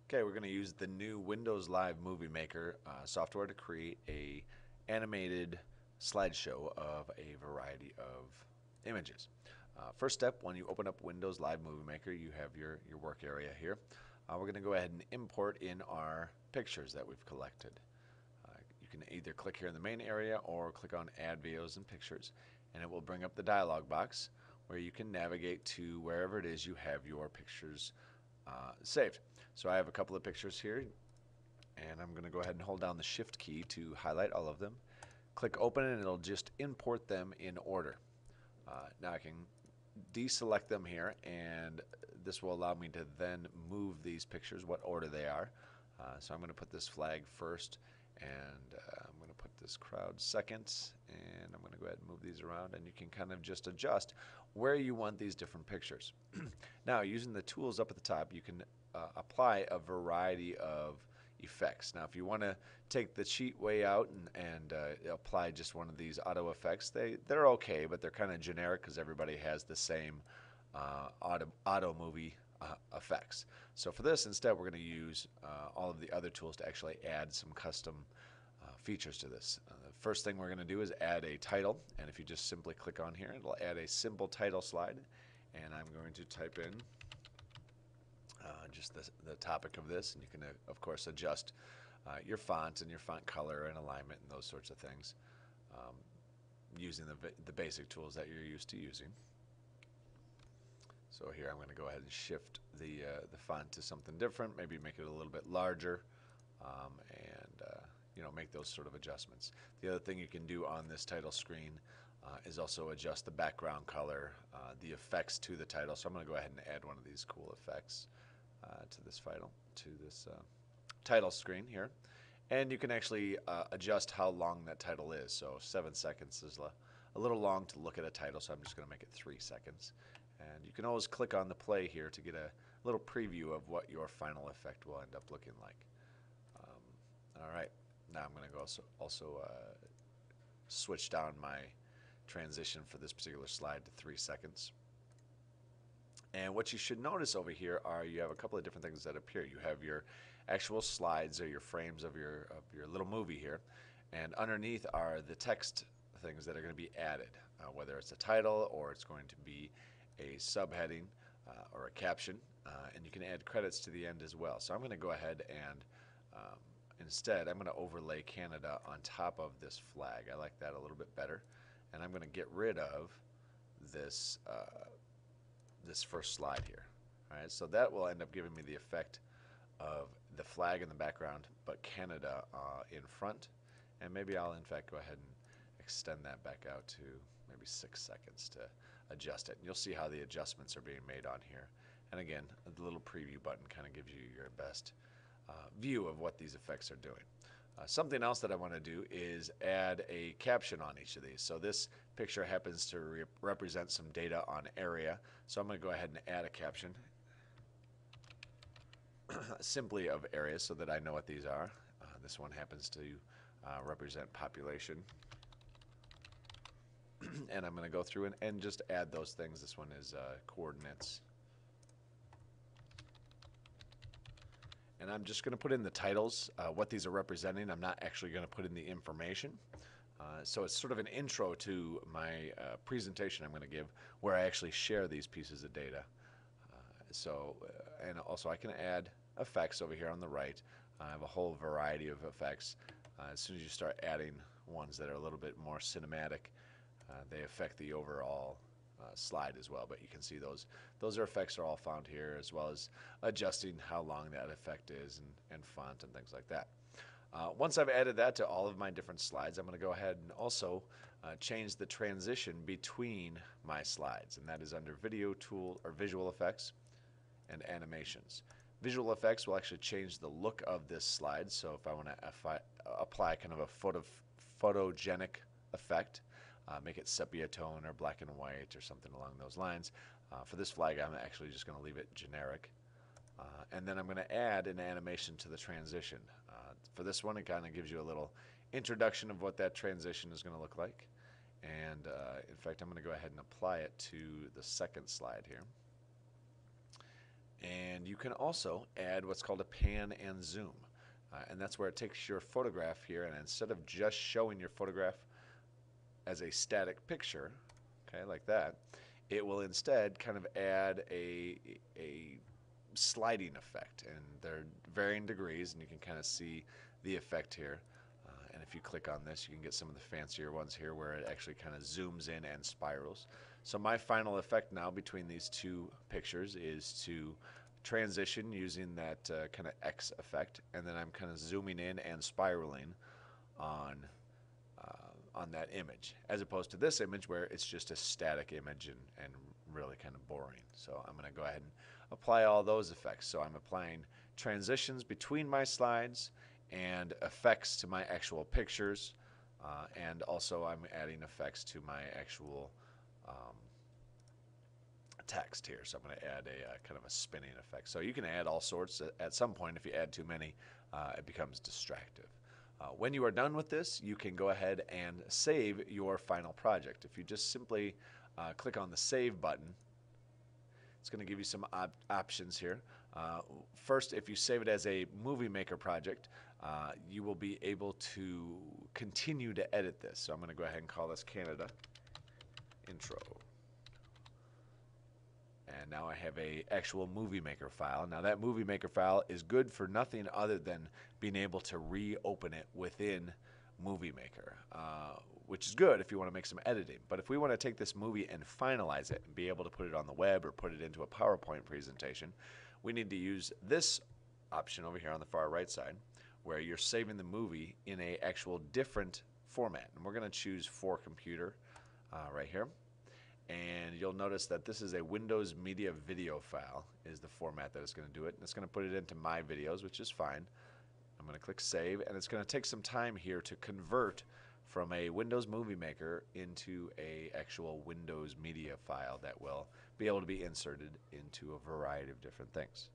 Okay, we're going to use the new Windows Live Movie Maker software to create a animated slideshow of a variety of images. First step, when you open up Windows Live Movie Maker, you have your work area here. We're going to go ahead and import in our pictures that we've collected. You can either click here in the main area or click on Add Videos and Pictures, and it will bring up the dialog box where you can navigate to wherever it is you have your pictures saved. So I have a couple of pictures here, and I'm going to go ahead and hold down the Shift key to highlight all of them. Click Open, and it'll just import them in order. Now I can deselect them here, and this will allow me to then move these pictures, what order they are. So I'm going to put this flag first, and I'm going to put this crowd second, and I'm going to go ahead and move these around, and you can kind of just adjust where you want these different pictures. Now, using the tools up at the top, you can apply a variety of effects. Now, if you want to take the cheat way out and apply just one of these auto effects, they're okay, but they're kind of generic because everybody has the same auto movie effects. So for this, instead, we're going to use all of the other tools to actually add some custom features to this. The first thing we're going to do is add a title, and if you just simply click on here, it'll add a simple title slide, and I'm going to type in just the topic of this, and you can of course adjust your font and your font color and alignment and those sorts of things using the basic tools that you're used to using. So here I'm going to go ahead and shift the font to something different, maybe make it a little bit larger, and make those sort of adjustments. The other thing you can do on this title screen is also adjust the background color, the effects to the title. So I'm going to go ahead and add one of these cool effects to this title screen here, and you can actually adjust how long that title is. So 7 seconds is a little long to look at a title, so I'm just going to make it 3 seconds. And you can always click on the play here to get a little preview of what your final effect will end up looking like. All right, now I'm going to go also switch down my transition for this particular slide to 3 seconds. And what you should notice over here are you have a couple of different things that appear. You have your actual slides or your frames of your little movie here, and underneath are the text things that are going to be added, whether it's a title or it's going to be a subheading or a caption, and you can add credits to the end as well. So I'm going to go ahead and instead I'm going to overlay Canada on top of this flag. I like that a little bit better, and I'm going to get rid of this this first slide here. All right, so that will end up giving me the effect of the flag in the background, but Canada in front. And maybe I'll in fact go ahead and extend that back out to maybe 6 seconds to adjust it. And you'll see how the adjustments are being made on here. And again, the little preview button kind of gives you your best view of what these effects are doing. Something else that I want to do is add a caption on each of these. So this picture happens to represent some data on area. So I'm going to go ahead and add a caption simply of area so that I know what these are. This one happens to represent population. And I'm going to go through and just add those things. This one is coordinates. And I'm just going to put in the titles, what these are representing. I'm not actually going to put in the information. So it's sort of an intro to my presentation I'm going to give where I actually share these pieces of data. And also I can add effects over here on the right. I have a whole variety of effects. As soon as you start adding ones that are a little bit more cinematic, they affect the overall slide as well, but you can see those effects are all found here, as well as adjusting how long that effect is and font and things like that. Once I've added that to all of my different slides, I'm going to go ahead and also change the transition between my slides, and that is under Video Tool or Visual Effects and Animations. Visual Effects will actually change the look of this slide, so if I want to apply kind of a photogenic effect, make it sepia tone or black and white or something along those lines. For this flag, I'm actually just going to leave it generic. And then I'm going to add an animation to the transition. For this one, it kind of gives you a little introduction of what that transition is going to look like. And in fact, I'm going to go ahead and apply it to the second slide here. And you can also add what's called a pan and zoom. And that's where it takes your photograph here, and instead of just showing your photograph as a static picture, okay, like that, it will instead kind of add a sliding effect, and they're varying degrees, and you can kind of see the effect here. And if you click on this, you can get some of the fancier ones here where it actually kind of zooms in and spirals. So my final effect now between these two pictures is to transition using that kind of X effect, and then I'm kind of zooming in and spiraling on that image, as opposed to this image where it's just a static image and really kind of boring. So I'm going to go ahead and apply all those effects. So I'm applying transitions between my slides and effects to my actual pictures, and also I'm adding effects to my actual text here. So I'm going to add a kind of a spinning effect. So you can add all sorts. At some point, if you add too many, it becomes distractive. When you are done with this, you can go ahead and save your final project. If you just simply click on the Save button, it's going to give you some options here. First, if you save it as a Movie Maker project, you will be able to continue to edit this. So I'm going to go ahead and call this Canada Intro. And now I have a actual Movie Maker file. Now that Movie Maker file is good for nothing other than being able to reopen it within Movie Maker, which is good if you want to make some editing. But if we want to take this movie and finalize it and be able to put it on the web or put it into a PowerPoint presentation, we need to use this option over here on the far right side, where you're saving the movie in a actual different format. And we're going to choose for computer right here. And you'll notice that this is a Windows Media Video file is the format that it's going to do it. And it's going to put it into My Videos, which is fine. I'm going to click Save, and it's going to take some time here to convert from a Windows Movie Maker into a actual Windows Media file that will be able to be inserted into a variety of different things.